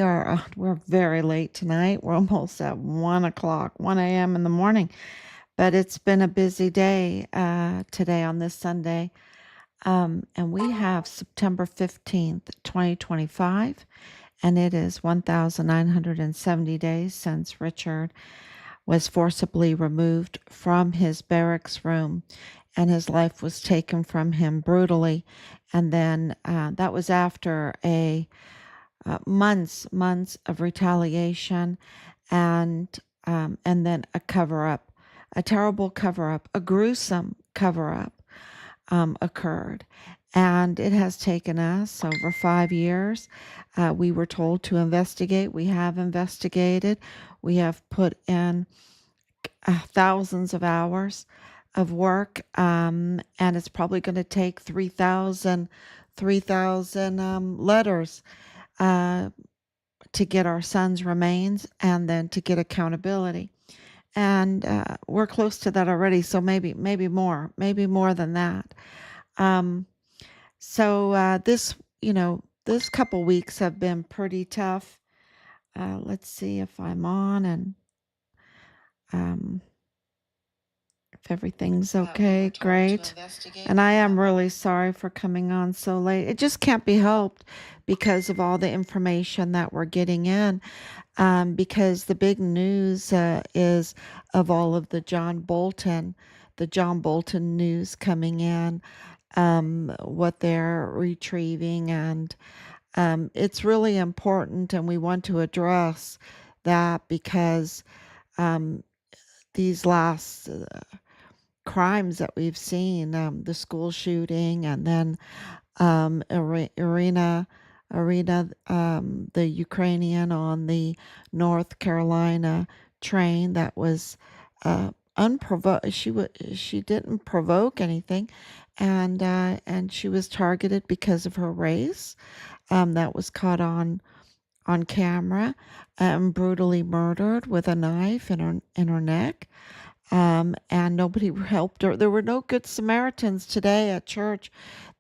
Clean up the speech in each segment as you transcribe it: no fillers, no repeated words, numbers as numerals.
We're very late tonight. We're almost at 1 o'clock, 1 a.m. in the morning. But it's been a busy day today on this Sunday. And we have September 15th, 2025, and it is 1,970 days since Richard was forcibly removed from his barracks room and his life was taken from him brutally. And then that was after a months of retaliation, and then a cover up, a terrible cover up, a gruesome cover up occurred. And it has taken us over 5 years. We were told to investigate. We have investigated. We have put in thousands of hours of work, and it's probably going to take 3,000 letters uh, to get our son's remains and then to get accountability. And we're close to that already, so maybe more than that. Um, so this couple weeks have been pretty tough. Let's see if I'm on and um, if everything's okay. Great. And I am really sorry for coming on so late. It just can't be helped because of all the information that we're getting in. Because the big news is of all of the John Bolton news coming in, what they're retrieving, and it's really important, and we want to address that because um, these last crimes that we've seen, the school shooting, and then Irina, the Ukrainian on the North Carolina train that was unprovoked. She didn't provoke anything, and she was targeted because of her race. That was caught on camera, and brutally murdered with a knife in her neck. And nobody helped her. There were no good Samaritans today at church.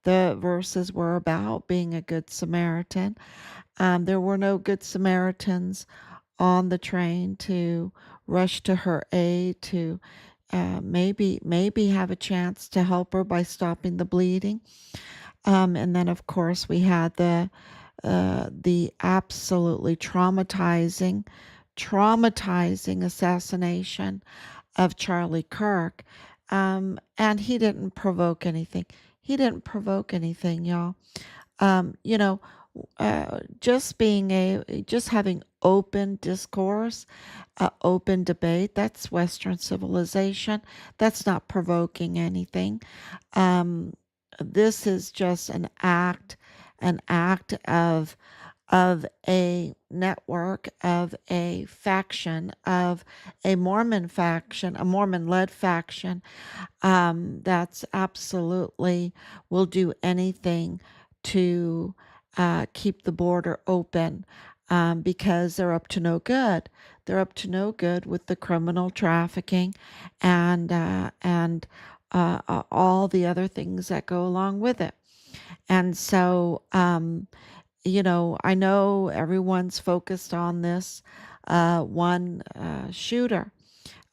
The verses were about being a good Samaritan. There were no good Samaritans on the train to rush to her aid, to maybe have a chance to help her by stopping the bleeding. And then, of course, we had the absolutely traumatizing assassination of Charlie Kirk. And he didn't provoke anything. He didn't provoke anything, y'all. Um, you know, just having open discourse, open debate, that's Western civilization. That's not provoking anything. Um, this is just an act of a network, of a faction, of a Mormon faction, a Mormon-led faction, that's absolutely will do anything to keep the border open, because they're up to no good. They're up to no good with the criminal trafficking and all the other things that go along with it. And so, I know everyone's focused on this one shooter.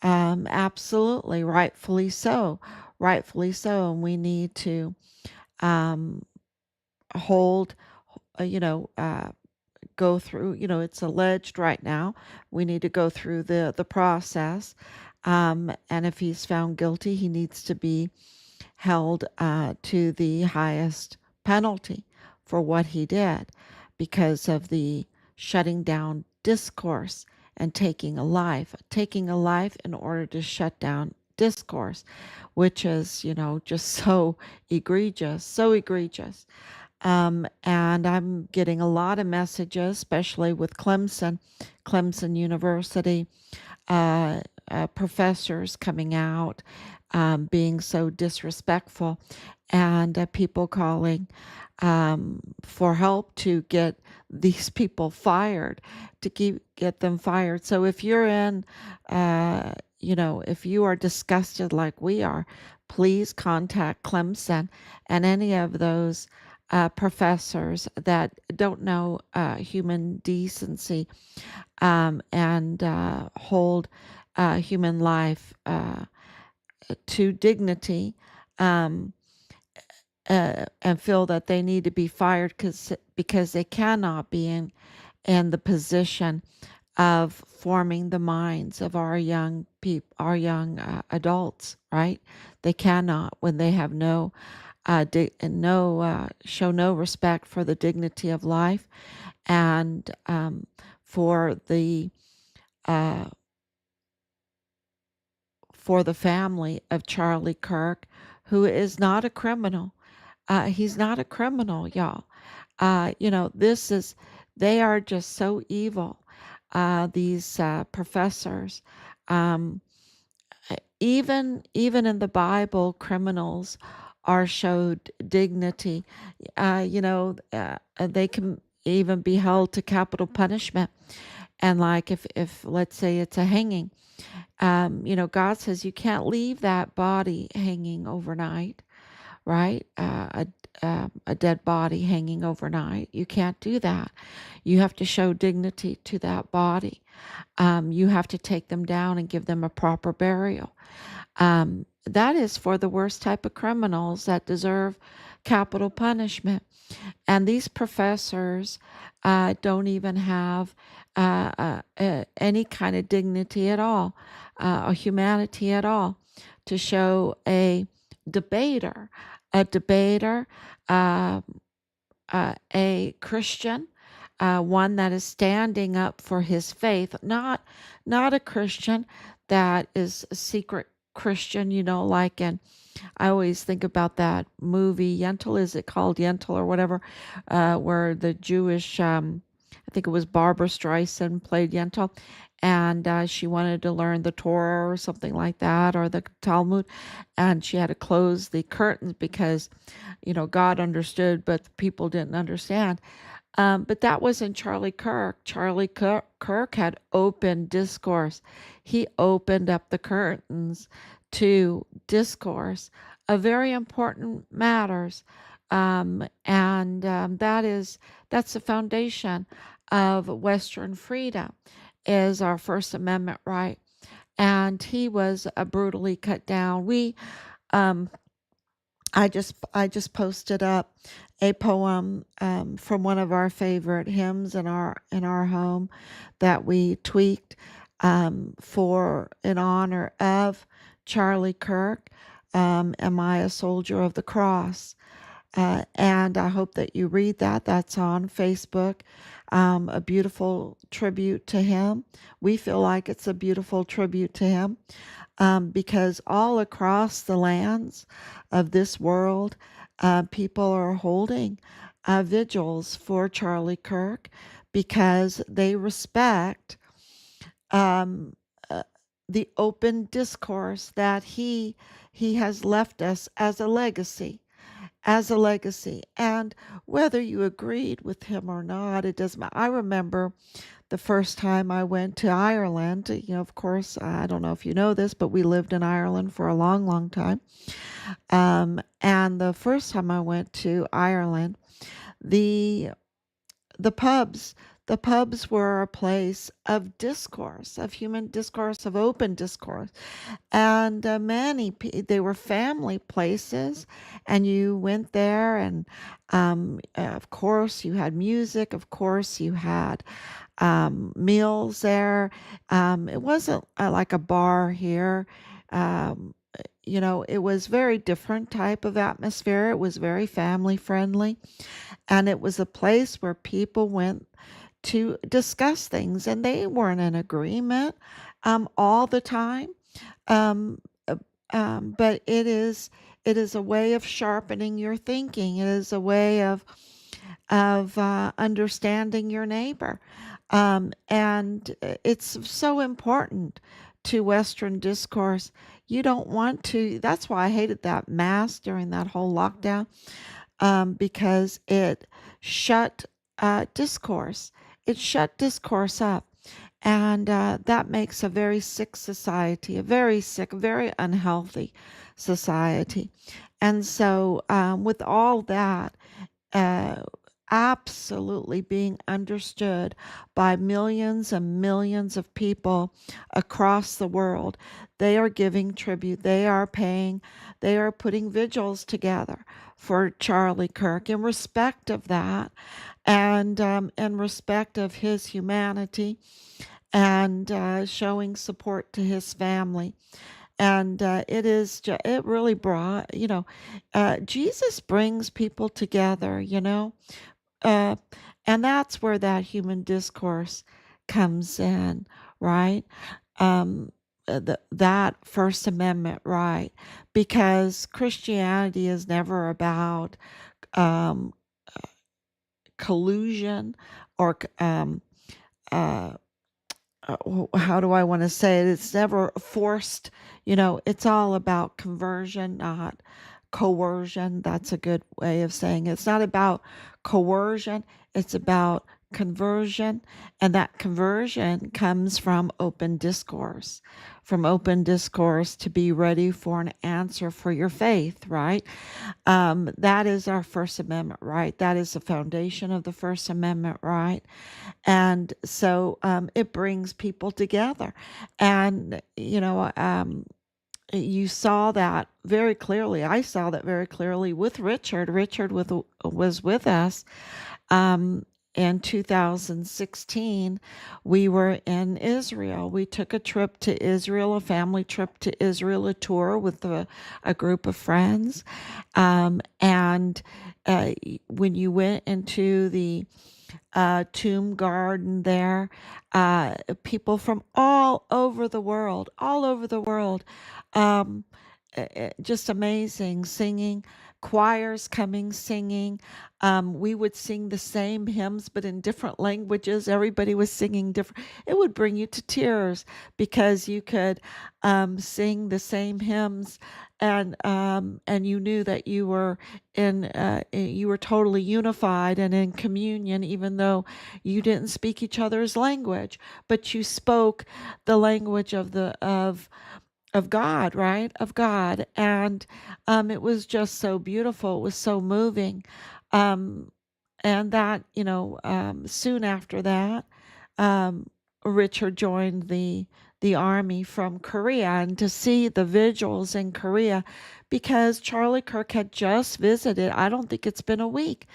Absolutely, rightfully so. And we need to um, hold, uh, you know, uh, go through. It's alleged right now. We need to go through the process. And if he's found guilty, he needs to be held to the highest penalty for what he did because of the shutting down discourse and taking a life in order to shut down discourse, which is, just so egregious, so egregious. And I'm getting a lot of messages, especially with Clemson University, professors coming out, being so disrespectful, and people calling for help to get these people fired, to get them fired. So if you're if you are disgusted like we are, please contact Clemson and any of those professors that don't know human decency, and hold human life to dignity, um, and feel that they need to be fired because they cannot be in the position of forming the minds of our young people, our young adults, right? They cannot when they have show no respect for the dignity of life, and uh, for the family of Charlie Kirk, who is not a criminal. He's not a criminal, y'all. This is, they are just so evil. These professors, um, even in the Bible, criminals are showed dignity. They can even be held to capital punishment. And like if let's say it's a hanging, God says you can't leave that body hanging overnight, right? A dead body hanging overnight. You can't do that. You have to show dignity to that body. You have to take them down and give them a proper burial. That is for the worst type of criminals that deserve capital punishment. And these professors don't even have any kind of dignity at all, or humanity at all, to show debater, a debater, uh, a Christian, one that is standing up for his faith, not a Christian that is a secret Christian, like in, I always think about that movie Yentl, is it called Yentl or whatever, where the Jewish, I think it was Barbara Streisand played Yentl, and she wanted to learn the Torah or something like that, or the Talmud, and she had to close the curtains because, God understood, but the people didn't understand. But that wasn't Charlie Kirk. Kirk had open discourse. He opened up the curtains to discourse of very important matters, and that's the foundation of Western freedom, is our First Amendment right. And he was brutally cut down. Um, I just posted up a poem from one of our favorite hymns in our home that we tweaked for in honor of Charlie Kirk. Am I a soldier of the cross? And I hope that you read that. That's on Facebook. A beautiful tribute to him. We feel like it's a beautiful tribute to him, because all across the lands of this world, people are holding vigils for Charlie Kirk because they respect um, uh, the open discourse that he has left us as a legacy. And whether you agreed with him or not, it doesn't matter. I remember the first time I went to Ireland. Of course, I don't know if you know this, but we lived in Ireland for a long, long time. And the first time I went to Ireland, the the pubs the pubs were a place of discourse, of human discourse, of open discourse, and they were family places, and you went there, and of course you had music, of course you had meals there. It wasn't like a bar here. It was very different type of atmosphere. It was very family friendly, and it was a place where people went to discuss things, and they weren't in agreement all the time. Um, uh, but it is a way of sharpening your thinking. It is a way of understanding your neighbor, and it's so important to Western discourse. You don't want to. That's why I hated that mask during that whole lockdown, because it shut discourse. It shut discourse up. And that makes a very sick society, a very sick, very unhealthy society. And so, with all that, uh, absolutely being understood by millions and millions of people across the world. They are giving tribute. They are paying. They are putting vigils together for Charlie Kirk in respect of that, and in respect of his humanity, and showing support to his family. And it really brought, Jesus brings people together, uh, and that's where that human discourse comes in, right? That First Amendment right, because Christianity is never about um, collusion or uh, how do I want to say it? It's never forced, it's all about conversion, not coercion. That's a good way of saying it. It's not about coercion, it's about conversion. And that conversion comes from open discourse to be ready for an answer for your faith, right? That is our First Amendment right. That is the foundation of the First Amendment right. And so it brings people together. And, you saw that very clearly. I saw that very clearly with Richard. Was with us in 2016. We were in Israel. We took a trip to Israel, a family trip to Israel, a tour with a group of friends. And when you went into the tomb garden there, people from all over the world, um, just amazing singing, choirs coming singing. We would sing the same hymns, but in different languages. Everybody was singing different. It would bring you to tears because you could sing the same hymns, and you knew that you were totally unified and in communion, even though you didn't speak each other's language, but you spoke the language of God, right? Of God. And it was just so beautiful. It was so moving. Um, and that, soon after that, um, Richard joined the army from Korea, and to see the vigils in Korea, because Charlie Kirk had just visited. I don't think it's been a week.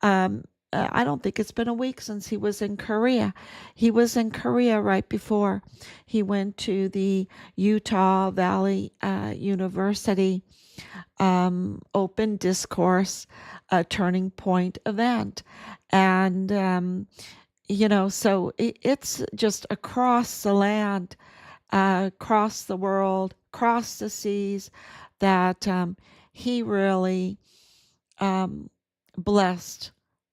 Um, I don't think it's been a week since he was in Korea. He was in Korea right before he went to the Utah Valley University open discourse turning point event. And, so it's just across the land, across the world, across the seas, that he really um, blessed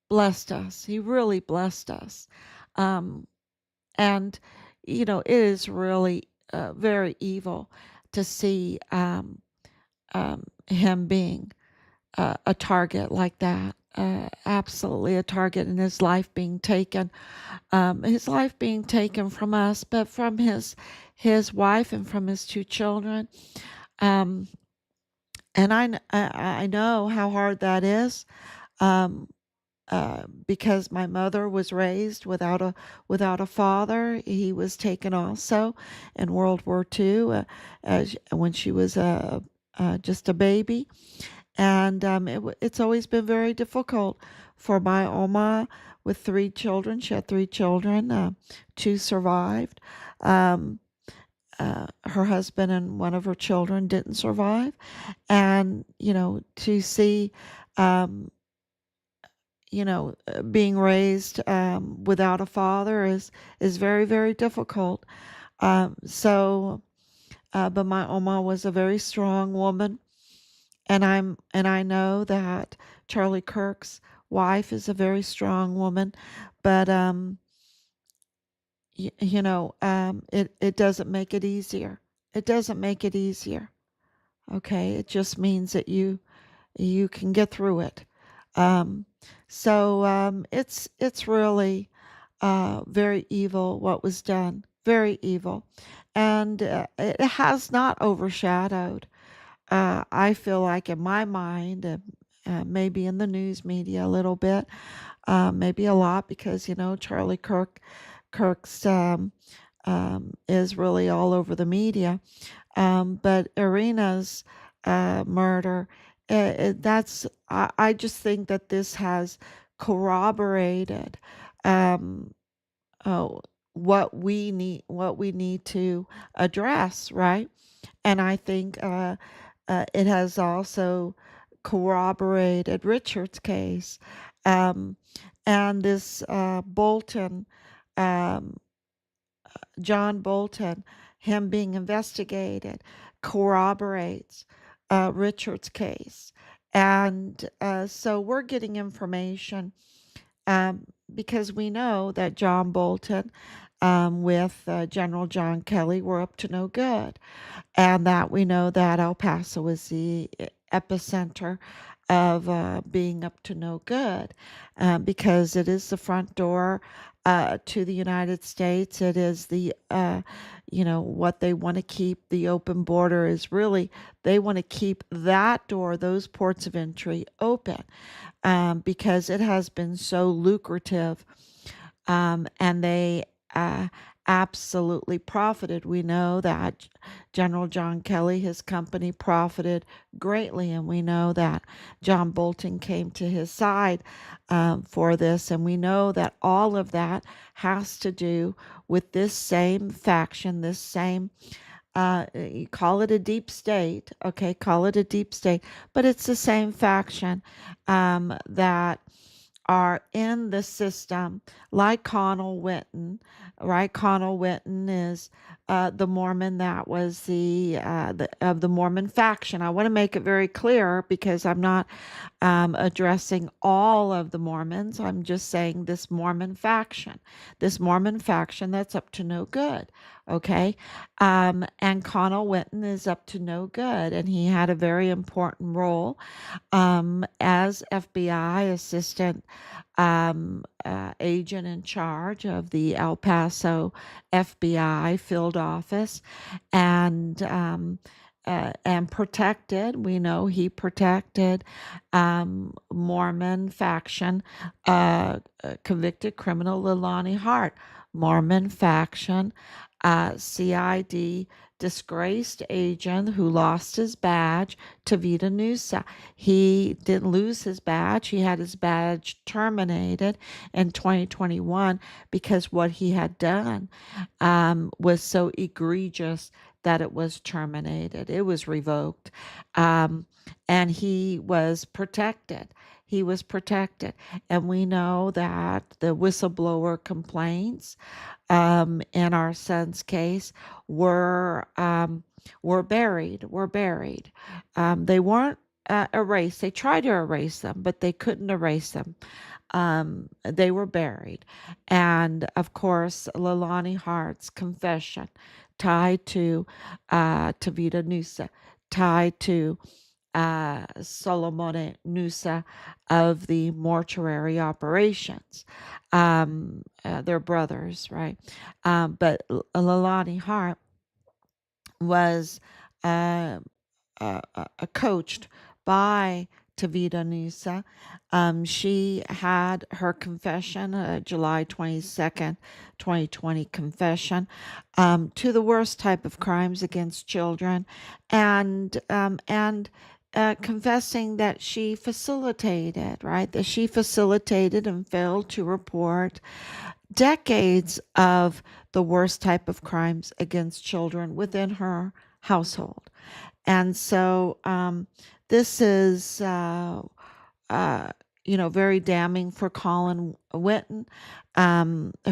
blessed us. He really blessed us. Um, and, it is really very evil to see him being a target like that. Absolutely a target, and his life being taken from us, but from his wife and from his two children. Um, and I know how hard that is. Um, because my mother was raised without a father. He was taken also in World War II, when she was just a baby, and it's always been very difficult for my Oma with three children. She had three children. Two survived. Her husband and one of her children didn't survive, and to see. Um, being raised without a father is very, very difficult. But my Oma was a very strong woman, and I know that Charlie Kirk's wife is a very strong woman, but it doesn't make it easier. It doesn't make it easier. Okay, it just means that you can get through it. Um, it's really very evil what was done, very evil, and it has not overshadowed. I feel like in my mind, maybe in the news media a little bit, maybe a lot, because Charlie Kirk's is really all over the media. But Irina's murder, I just think that this has corroborated um, uh, what we need to address, right? And I think it has also corroborated Richard's case. Um, and this Bolton, um, John Bolton, him being investigated, corroborates Richard's case. And so we're getting information, because we know that John Bolton, with General John Kelly, were up to no good, and that we know that El Paso is the epicenter of being up to no good, because it is the front door to the United States. It is what they want to keep. The open border is really, they want to keep that door, those ports of entry open, because it has been so lucrative, and they absolutely profited. We know that General John Kelly, his company, profited greatly, and we know that John Bolton came to his side for this, and we know that all of that has to do with this same faction, this same, you call it a deep state, okay, call it a deep state, but it's the same faction that are in the system, like Connell Witten, right? Connell Witten is the Mormon that was of the Mormon faction. I want to make it very clear, because I'm not addressing all of the Mormons. I'm just saying this Mormon faction that's up to no good. Okay. And Connell Witten is up to no good. And he had a very important role as FBI assistant agent in charge of the El Paso FBI field office, and protected. We know he protected Mormon faction, convicted criminal Leilani Hart, Mormon faction, CID disgraced agent who lost his badge, Tavita Nusa. He didn't lose his badge. He had his badge terminated in 2021 because what he had done was so egregious that it was terminated. It was revoked. And he was protected. He was protected. And we know that the whistleblower complaints in our son's case were buried. They weren't erased. They tried to erase them, but they couldn't erase them. They were buried. And of course, Leilani Hart's confession tied to Tavita Nusa, tied to Solomone Nusa of the mortuary operations. They're brothers, right? But Leilani Hart was uh, coached by Tavita Nusa. She had her confession, July 22nd, 2020 confession, to the worst type of crimes against children, and confessing that she facilitated, right? That she facilitated and failed to report decades of the worst type of crimes against children within her household. And so this is, very damning for Colin Witten,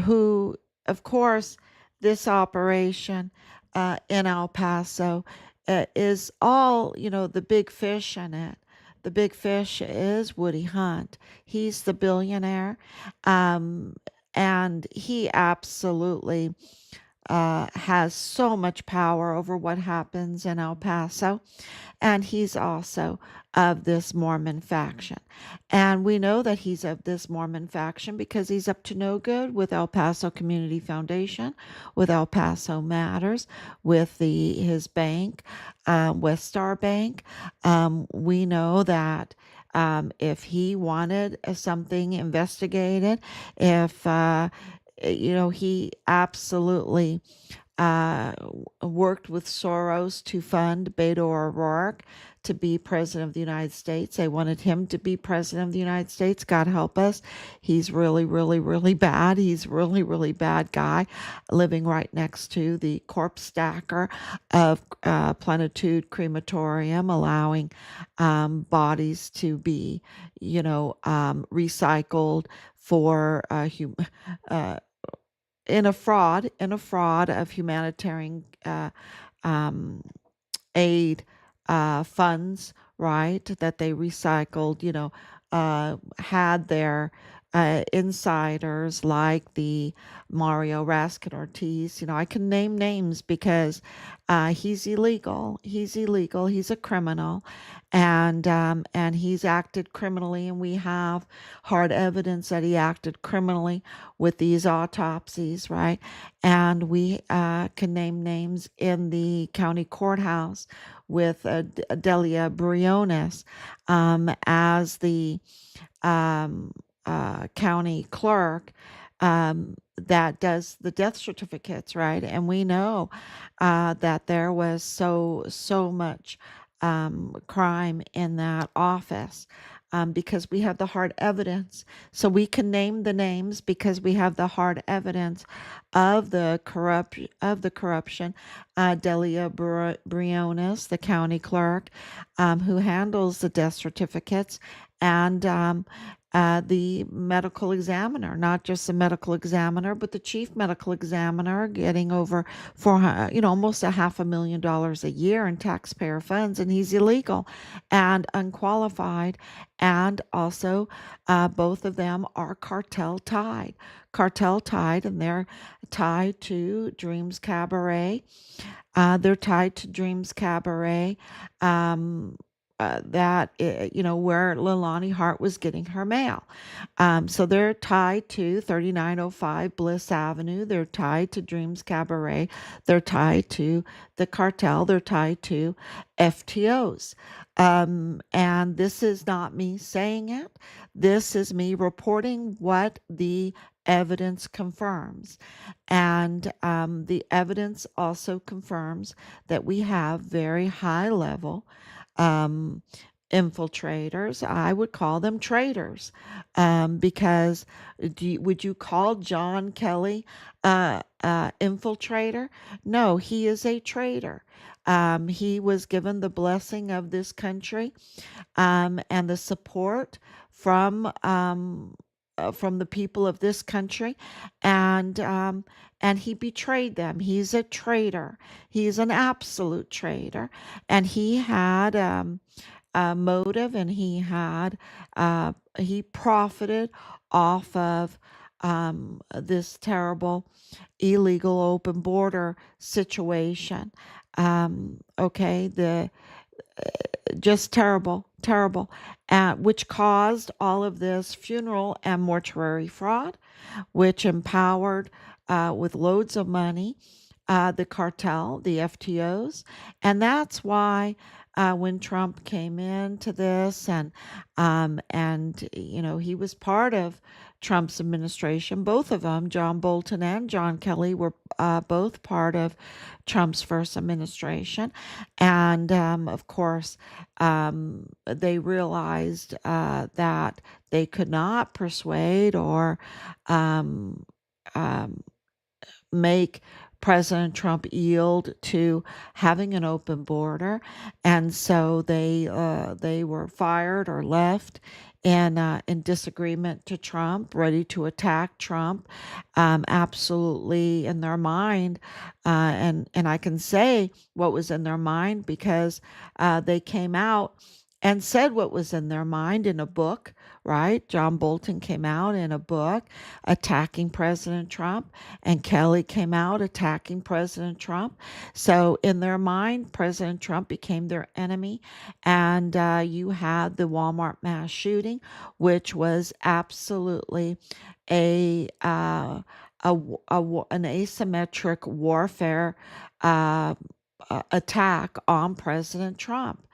who, of course, this operation in El Paso is all, the big fish in it. The big fish is Woody Hunt. He's the billionaire. And he absolutely has so much power over what happens in El Paso. And he's also of this Mormon faction. And we know that he's of this Mormon faction because he's up to no good with El Paso Community Foundation, with El Paso Matters, with his bank, West Star Bank. We know that If he wanted something investigated, if he absolutely worked with Soros to fund Beto O'Rourke to be president of the United States. They wanted him to be president of the United States. God help us. He's really, really, really bad. He's really, really bad guy living right next to the corpse stacker of Plenitude Crematorium, allowing bodies to be, recycled for uh, in a fraud of humanitarian um, aid funds, right? That they recycled, had their insiders like the Mario Raskin Ortiz. I can name names because he's illegal. He's illegal. He's a criminal, and he's acted criminally, and we have hard evidence that he acted criminally with these autopsies, right? And we can name names in the county courthouse with Delia Briones as the county clerk that does the death certificates, right? And we know that there was so much crime in that office. Because we have the hard evidence. So we can name the names because we have the hard evidence of the corruption. Delia Briones, the county clerk, who handles the death certificates, and the medical examiner, not just the medical examiner, but the chief medical examiner, getting over almost $500,000 a year in taxpayer funds, and he's illegal and unqualified. And also, both of them are cartel tied, and they're tied to Dreams Cabaret. They're tied to Dreams Cabaret. Where Leilani Hart was getting her mail. So they're tied to 3905 Bliss Avenue. They're tied to Dreams Cabaret. They're tied to the cartel. They're tied to FTOs. And this is not me saying it. This is me reporting what the evidence confirms. And the evidence also confirms that we have very high level um, infiltrators. I would call them traitors, because would you call John Kelly infiltrator? No, he is a traitor. He was given the blessing of this country and the support from the people of this country, and he betrayed them. He's a traitor. He's an absolute traitor, and he had a motive, and he profited off of this terrible illegal open border situation. Okay, the just terrible, terrible, which caused all of this funeral and mortuary fraud, which empowered with loads of money the cartel, the FTOs. And that's why when Trump came into this, and he was part of Trump's administration, both of them, John Bolton and John Kelly, were both part of Trump's first administration. And of course, they realized that they could not persuade or um, um, make President Trump yield to having an open border, and so they were fired or left in disagreement to Trump, ready to attack Trump, absolutely in their mind, and I can say what was in their mind because they came out and said what was in their mind in a book, right? John Bolton came out in a book attacking President Trump, and Kelly came out attacking President Trump. So, in their mind, President Trump became their enemy. And you had the Walmart mass shooting, which was absolutely a, uh, an asymmetric warfare uh, attack on President Trump.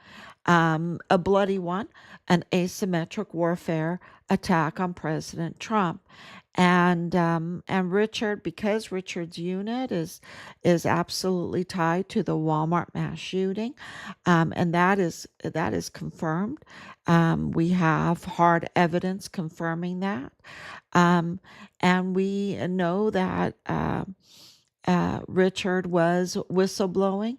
a bloody one, an asymmetric warfare attack on President Trump. And Richard, because Richard's unit is absolutely tied to the Walmart mass shooting, and that is confirmed. We have hard evidence confirming that, um, and we know that Richard was whistleblowing.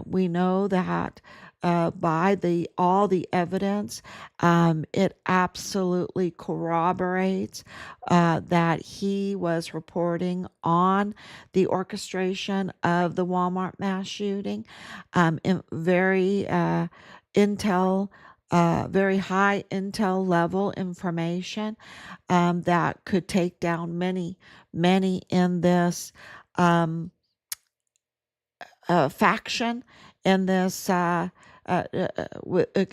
We know that by the all the evidence, it absolutely corroborates that he was reporting on the orchestration of the Walmart mass shooting. Very intel. Very high intel level information that could take down many in this um, faction, in this,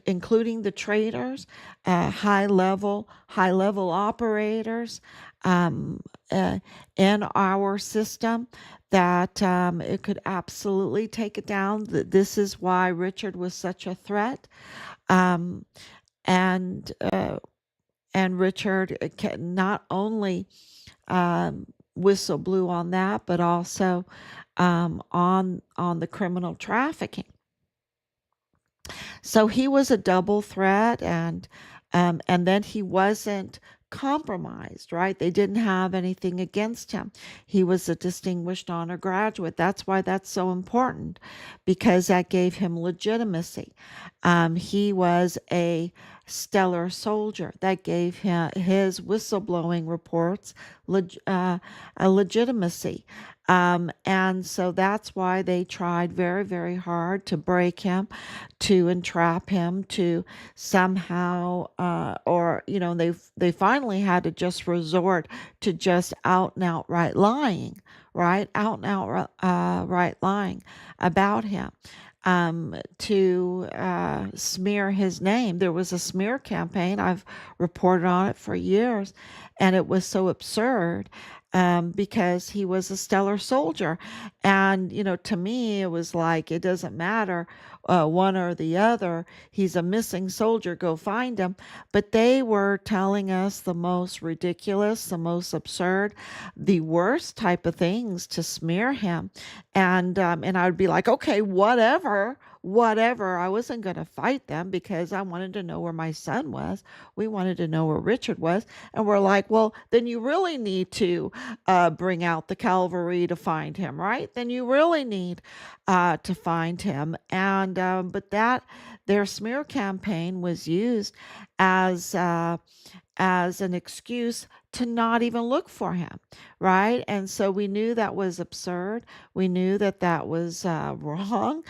including the traders, high level operators um, uh, in our system. That it could absolutely take it down. This is why Richard was such a threat, um, and uh, and Richard can not only um, whistle blew on that, but also on the criminal trafficking. So he was a double threat, and then he wasn't compromised, right? They didn't have anything against him. He was a distinguished honor graduate. That's why that's so important, because that gave him legitimacy. He was a stellar soldier. That gave him his whistleblowing reports a legitimacy. And so that's why they tried very, very hard to break him, to entrap him, to somehow, or they finally had to just resort to just out and outright lying, right? Out and out right lying about him. To smear his name. There was a smear campaign. I've reported on it for years, and it was so absurd because he was a stellar soldier. And, to me, it was like, it doesn't matter one or the other. He's a missing soldier. Go find him. But they were telling us the most ridiculous, the most absurd, the worst type of things to smear him. And I would be like, okay, whatever. I wasn't going to fight them because I wanted to know where my son was. We wanted to know where Richard was. And we're like, well, then you really need to bring out the cavalry to find him, right? Then you really need to find him. But their smear campaign was used as as an excuse to not even look for him, right? And so we knew that was absurd. We knew that that was wrong,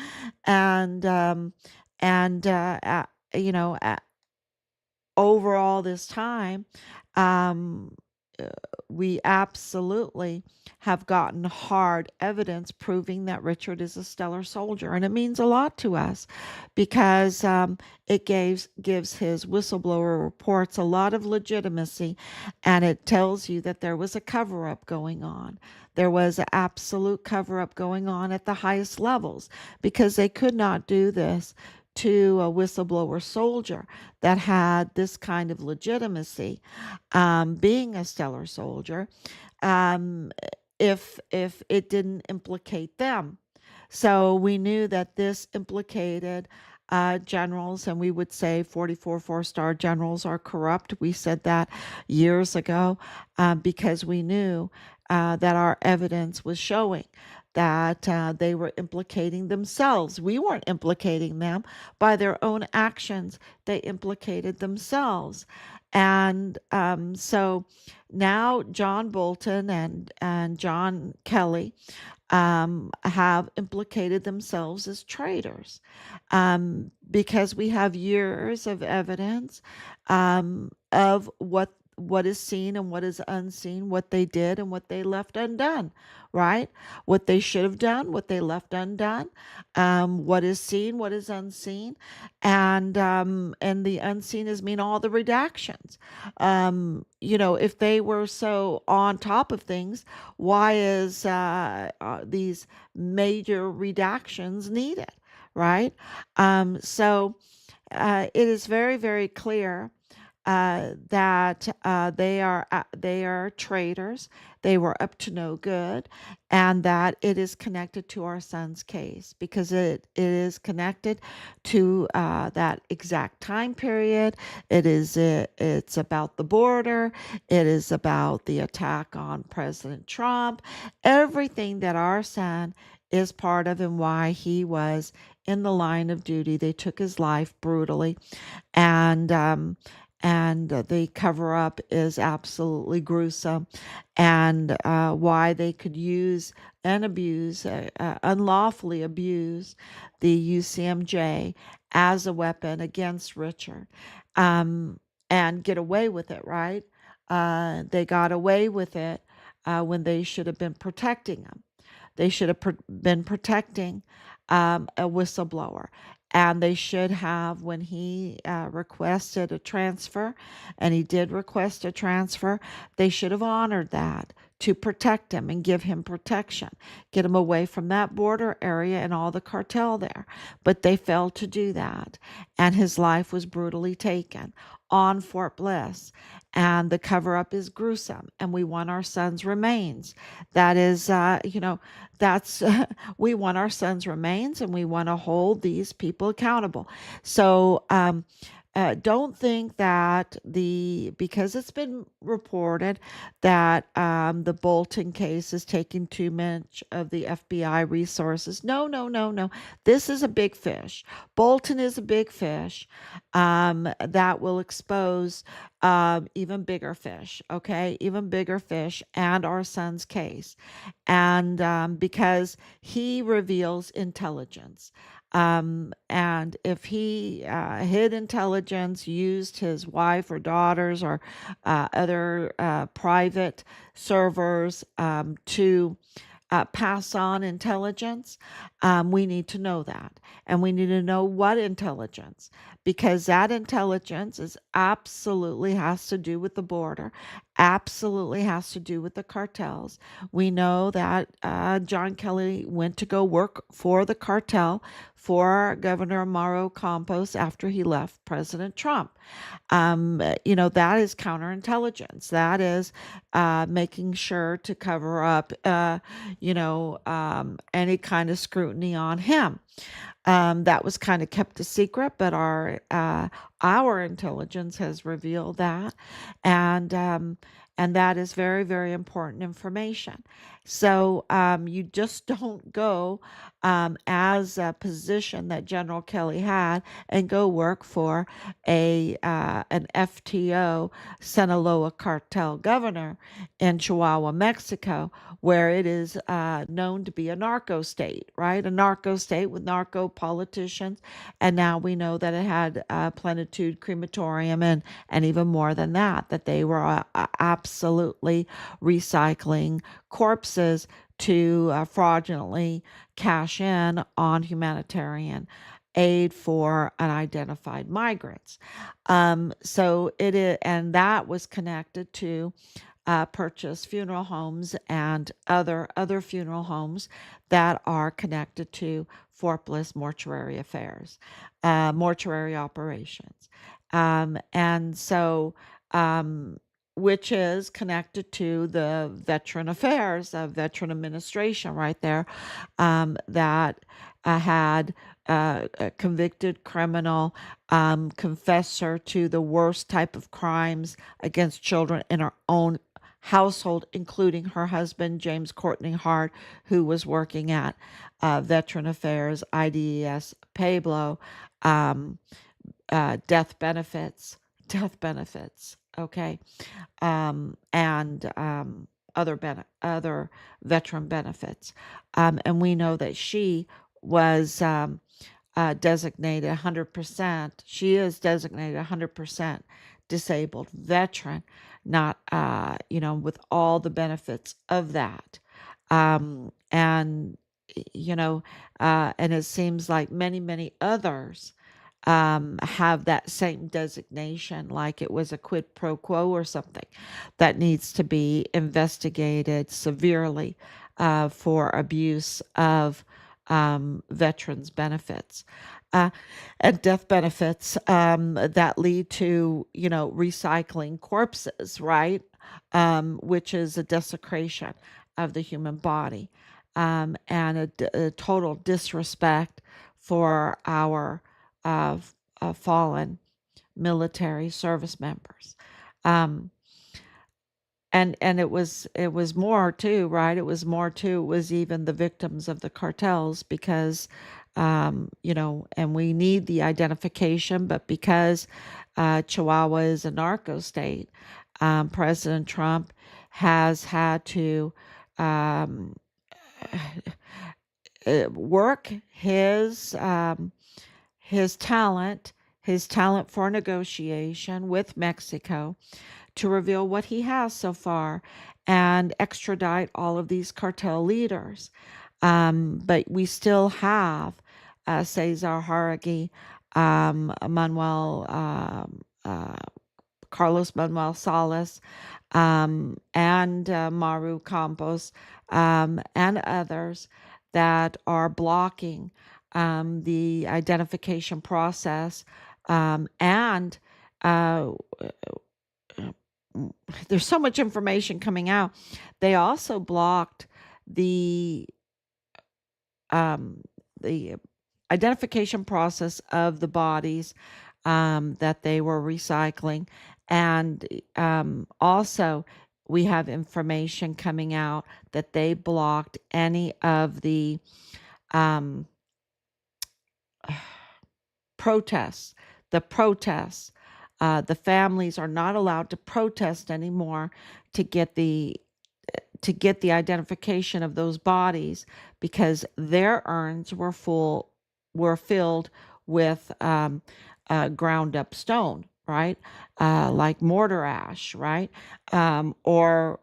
and um, and over all this time, um, uh, we absolutely have gotten hard evidence proving that Richard is a stellar soldier. And it means a lot to us because it gives his whistleblower reports a lot of legitimacy, and it tells you that there was a cover up going on. There was an absolute cover up going on at the highest levels because they could not do this to a whistleblower soldier that had this kind of legitimacy, being a stellar soldier, um, if it didn't implicate them. So we knew that this implicated generals, and we would say 44 four-star generals are corrupt. We said that years ago because we knew that our evidence was showing that they were implicating themselves. We weren't implicating them by their own actions, they implicated themselves. And so now John Bolton and John Kelly have implicated themselves as traitors because we have years of evidence of what is seen and what is unseen, what they did and what they left undone, right? What they should have done, what they left undone, what is seen, what is unseen, and the unseen is mean all the redactions. If they were so on top of things, why is these major redactions needed? right? So it is very, very clear that they are traitors. They were up to no good, and that it is connected to our son's case because it is connected to that exact time period. It's about the border. It is about the attack on President Trump. Everything that our son is part of and why he was in the line of duty. They took his life brutally, and the cover up is absolutely gruesome, and why they could use and abuse, unlawfully abuse the UCMJ as a weapon against Richard, um, and get away with it, right? They got away with it when they should have been protecting him. They should have been protecting a whistleblower. And they should have, when he requested a transfer, and he did request a transfer, they should have honored that to protect him and give him protection, get him away from that border area and all the cartel there. But they failed to do that. And his life was brutally taken on Fort Bliss. And the cover up is gruesome. And we want our son's remains. That is, that's we want our son's remains, and we want to hold these people accountable. So don't think that because it's been reported that the Bolton case is taking too much of the FBI resources. No, no, no, no. This is a big fish. Bolton is a big fish that will expose even bigger fish, okay? Even bigger fish, and our son's case. And because he reveals intelligence. And if he hid intelligence, used his wife or daughters or other private servers to pass on intelligence, we need to know that. And we need to know what intelligence, because that intelligence is absolutely has to do with the border, absolutely has to do with the cartels. We know that John Kelly went to go work for the cartel for Governor Mauro Campos after he left President Trump. That is counterintelligence. That is making sure to cover up, any kind of scrutiny on him. That was kind of kept a secret, but our intelligence has revealed that, and that is very, very important information. So you just don't go as a position that General Kelly had and go work for an FTO, Sinaloa cartel governor in Chihuahua, Mexico, where it is known to be a narco state, right? A narco state with narco politicians. And now we know that it had Plenitude Crematorium, and even more than that, that they were absolutely recycling corpses to fraudulently cash in on humanitarian aid for unidentified migrants. So it is, and that was connected to purchase funeral homes and other funeral homes that are connected to Fort Bliss mortuary affairs, mortuary operations, and so which is connected to the Veteran Affairs, Veteran Administration, right there, that had a convicted criminal confessor to the worst type of crimes against children in her own household, including her husband, James Courtney Hart, who was working at Veteran Affairs, IDES, Pueblo, um, death benefits, okay, and other veteran benefits, and we know that she was designated 100%. She is designated 100% disabled veteran, not with all the benefits of that, and and it seems like many others have that same designation, like it was a quid pro quo or something that needs to be investigated severely for abuse of veterans benefits uh, and death benefits that lead to, recycling corpses, right? Which is a desecration of the human body, and a total disrespect for our fallen military service members. Um, and it was more too, right? It was even the victims of the cartels, because and we need the identification, but because Chihuahua is a narco state, President Trump has had to um, work his talent for negotiation with Mexico to reveal what he has so far and extradite all of these cartel leaders. But we still have Cesar Haragi, Manuel, Carlos Manuel Salas, and Maru Campos, and others that are blocking the identification process. And uh, there's so much information coming out. They also blocked the um, the identification process of the bodies that they were recycling, and also we have information coming out that they blocked any of the um, protests. The protests. The families are not allowed to protest anymore to get the identification of those bodies, because their urns were filled with ground up stone, right? Like mortar ash, right? Or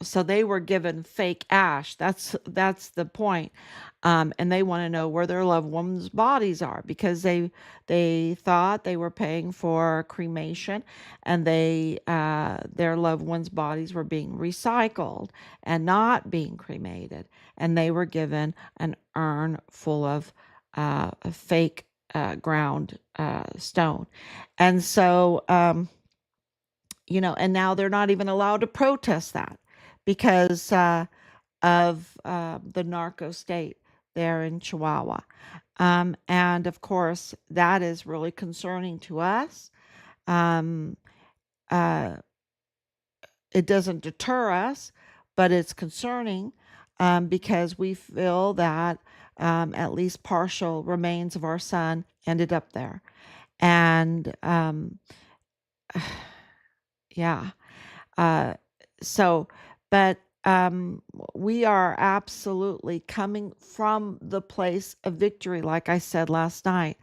So they were given fake ash. That's the point. And they want to know where their loved ones' bodies are, because they thought they were paying for cremation, and their loved ones' bodies were being recycled and not being cremated, and they were given an urn full of fake ground stone, and so and now they're not even allowed to protest that because of the narco state there in Chihuahua. And of course, that is really concerning to us. Um, uh, it doesn't deter us, but it's concerning, because we feel that at least partial remains of our son ended up there. And yeah. Uh, so, but we are absolutely coming from the place of victory, like I said last night.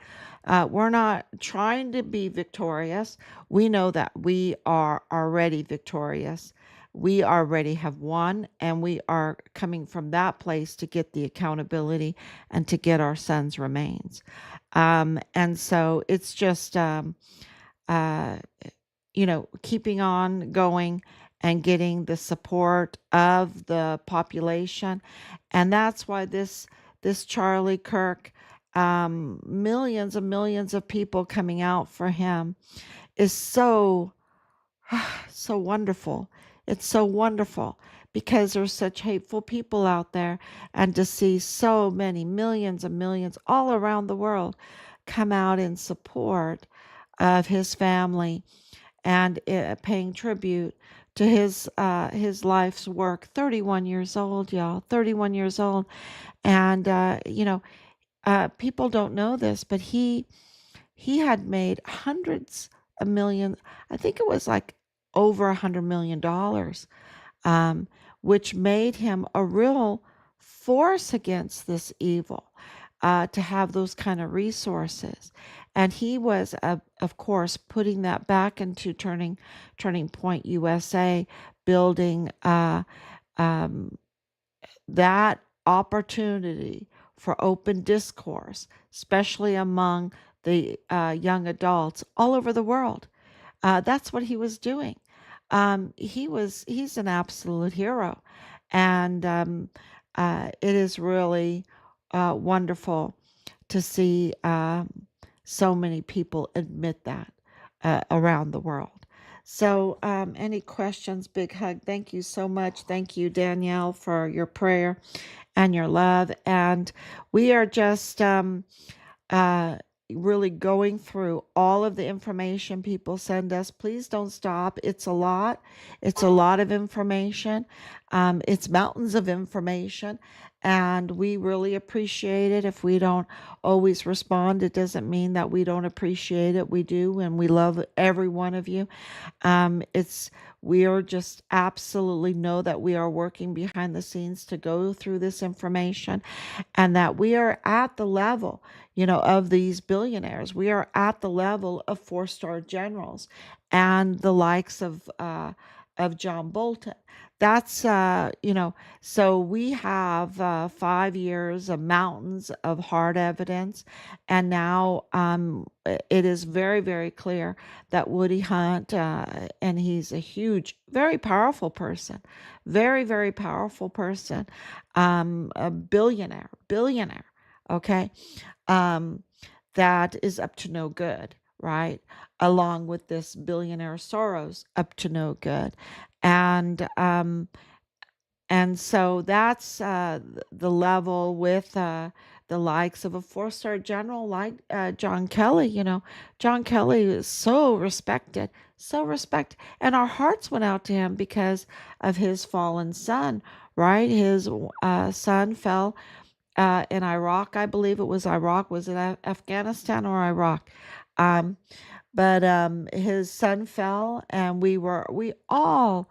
We're not trying to be victorious. We know that we are already victorious. We already have won, and we are coming from that place to get the accountability and to get our son's remains. And so it's just, uh, keeping on going and getting the support of the population. And that's why this Charlie Kirk, millions and millions of people coming out for him, is so so wonderful. It's so wonderful because there's such hateful people out there, and to see so many millions and millions all around the world come out in support of his family, and paying tribute to his life's work. 31 years old, y'all. 31 years old, and people don't know this, but he had made hundreds of millions. I think it was like over $100 million, um, which made him a real force against this evil, to have those kind of resources. And he was, of course, putting that back into Turning Point USA, building um, that opportunity for open discourse, especially among the young adults all over the world. That's what he was doing. He's an absolute hero, and it is really wonderful to see so many people admit that around the world. So, any questions? Big hug. Thank you so much. Thank you, Danielle, for your prayer and your love. And we are just uh, really going through all of the information people send us. Please don't stop. It's a lot. It's a lot of information. It's mountains of information. And we really appreciate it. If we don't always respond, it doesn't mean that we don't appreciate it. We do, and we love every one of you. It's we are just absolutely know that we are working behind the scenes to go through this information, and that we are at the level, of these billionaires. We are at the level of four-star generals and the likes of John Bolton. That's so we have 5 years of mountains of hard evidence, and now it is very, very clear that Woody Hunt, and he's a huge, very powerful person, very, very powerful person, a billionaire, okay, um, that is up to no good, right? Along with this billionaire Soros, up to no good, and so that's the level with the likes of a four-star general like John Kelly. John Kelly is so respected, so respected. And our hearts went out to him because of his fallen son, right? His son fell in Iraq. I believe it was Iraq. Was it Afghanistan or Iraq? Um, but his son fell, and we all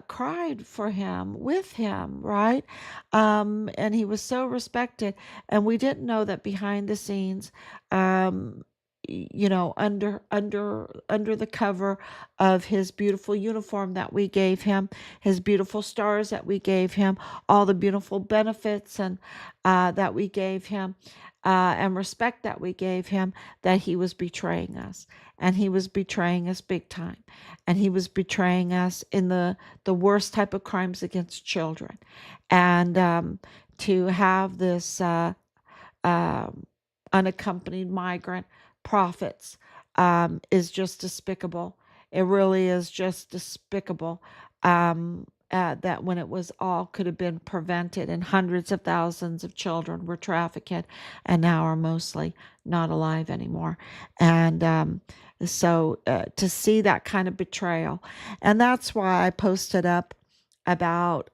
cried for him, with him, right? And he was so respected, and we didn't know that behind the scenes, um, under the cover of his beautiful uniform that we gave him, his beautiful stars that we gave him, all the beautiful benefits and that we gave him, and respect that we gave him, that he was betraying us, and he was betraying us big time, and he was betraying us in the worst type of crimes against children, and to have this um, unaccompanied migrant prophets is just despicable. It really is just despicable. That when it was all could have been prevented, and hundreds of thousands of children were trafficked and now are mostly not alive anymore. And so to see that kind of betrayal, and that's why I posted up about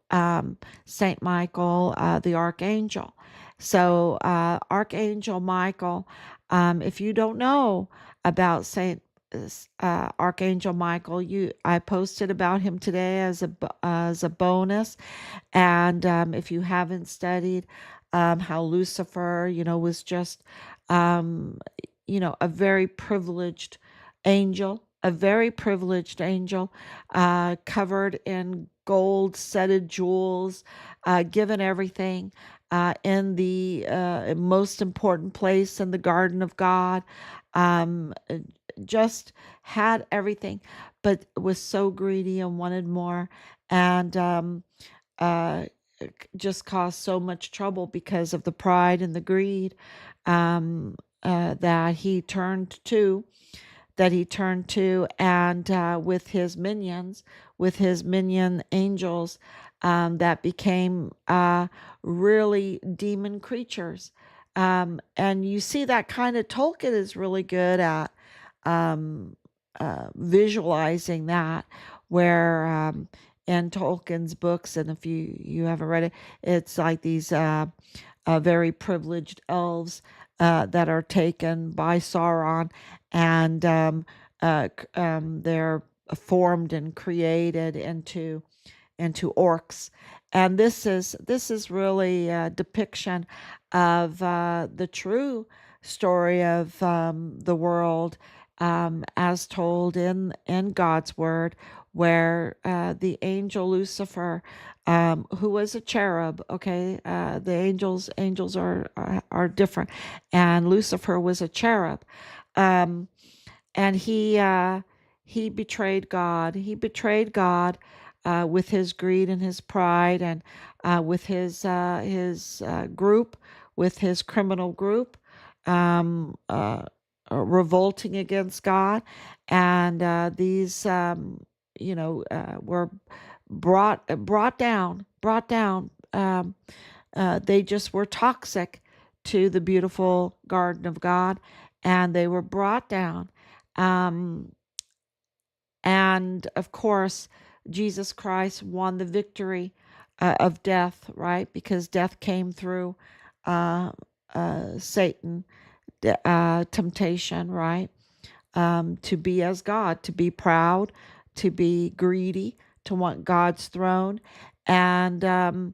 Saint Michael, the archangel. So Archangel Michael, if you don't know about Saint Archangel Michael, I posted about him today as a bonus. And if you haven't studied how Lucifer, was just um, a very privileged angel, covered in gold, setted jewels, given everything in the most important place in the garden of God. Um, just had everything, but was so greedy and wanted more, and uh, just caused so much trouble because of the pride and the greed um, that he turned to and with his minions, with his minion angels, that became really demon creatures. And you see that kind of Tolkien is really good at um, visualizing that, where in Tolkien's books, and if you haven't read it, it's like these very privileged elves that are taken by Sauron, and they're formed and created into orcs. And this is really a depiction of the true story of the world, as told in God's word, where the angel Lucifer, who was a cherub, okay, the angels are different, and Lucifer was a cherub, um, and he betrayed God. He betrayed God with his greed and his pride, and with his group, with his criminal group, revolting against God, and these were brought down. They just were toxic to the beautiful garden of God, and they were brought down. Um, and of course, Jesus Christ won the victory of death, right? Because death came through uh, Satan, temptation, right? To be as God, to be proud, to be greedy, to want God's throne, and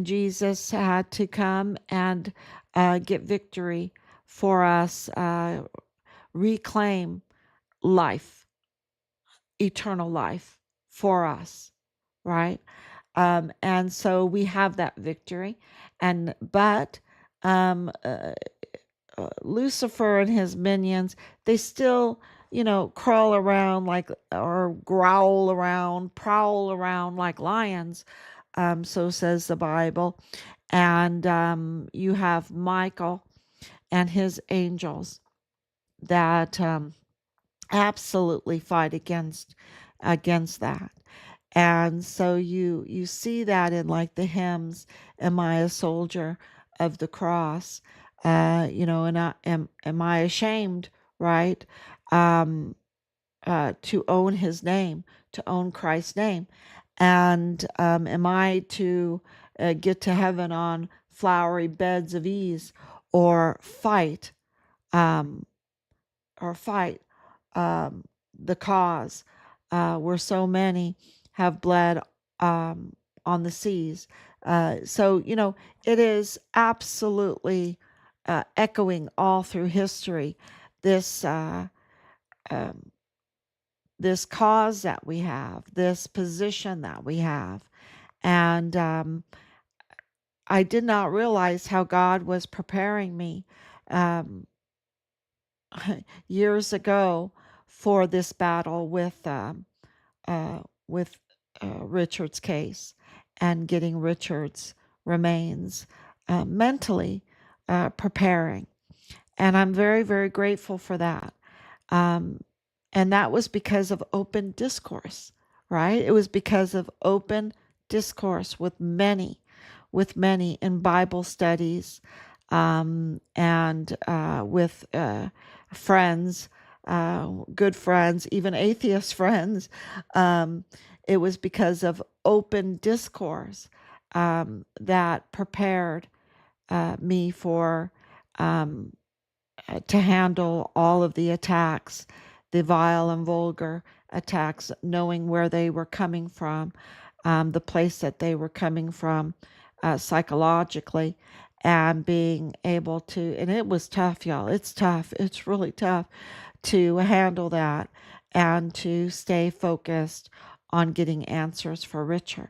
Jesus had to come and get victory for us, reclaim life, eternal life for us, right? And so we have that victory, but um, uh, Lucifer and his minions, they still, crawl around like, or growl around, prowl around like lions. So says the Bible. And you have Michael and his angels that absolutely fight against that. And so you see that in like the hymns, "Am I a soldier of the cross?" And am I ashamed, right? Um, to own His name, to own Christ's name, and am I to get to heaven on flowery beds of ease, or fight, um, or fight um, the cause, where so many have bled on the seas. So, it is absolutely echoing all through history, this um, this cause that we have, this position that we have. And I did not realize how God was preparing me um, years ago for this battle uh, with Richard's case, and getting Richard's remains, mentally preparing. And I'm very, very grateful for that. Um, and that was because of open discourse, right? It was because of open discourse with many in Bible studies, and with friends, good friends, even atheist friends. Um, it was because of open discourse that prepared me for um, to handle all of the attacks, the vile and vulgar attacks, knowing where they were coming from, the place that they were coming from psychologically, and being able to, and it was tough, y'all. It's tough. It's really tough to handle that and to stay focused on getting answers for Richard.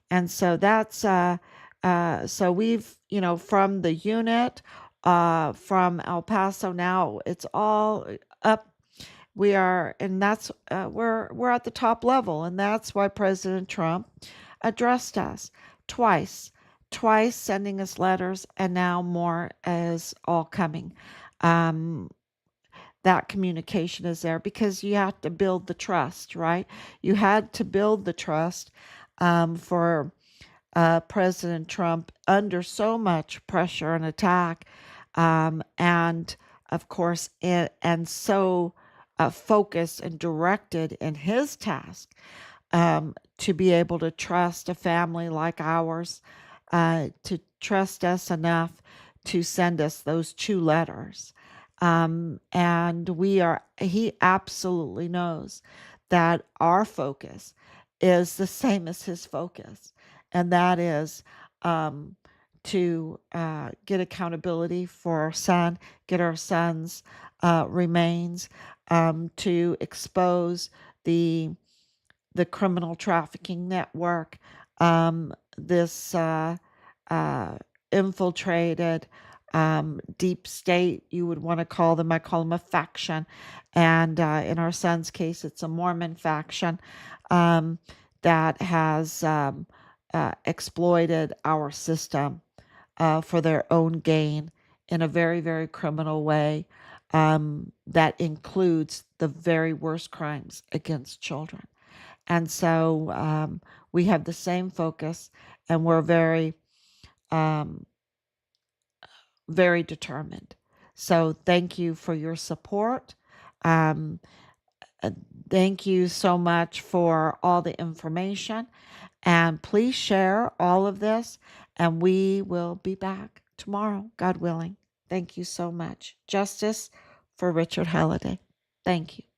And so that's so we've, from the unit, from El Paso, now it's all up. We are, and that's we're at the top level, and that's why President Trump addressed us twice, twice sending us letters, and now more is all coming. Um, that communication is there because you have to build the trust, right? You had to build the trust for President Trump under so much pressure and attack, and of course, and so focused and directed in his task, to be able to trust a family like ours, to trust us enough to send us those 2 letters. And he absolutely knows that our focus is the same as his focus, and that is to get accountability for our son, get our son's remains, to expose the criminal trafficking network, this uh, infiltrated deep state, you would want to call them. I call them a faction. And in our son's case, it's a Mormon faction that has exploited our system for their own gain in a very, very criminal way that includes the very worst crimes against children. And so we have the same focus, and we're very, um, very determined. So thank you for your support. Um, uh, Thank you so much for all the information. And please share all of this, and we will be back tomorrow, God willing. Thank you so much. Justice for Richard Halliday. Thank you.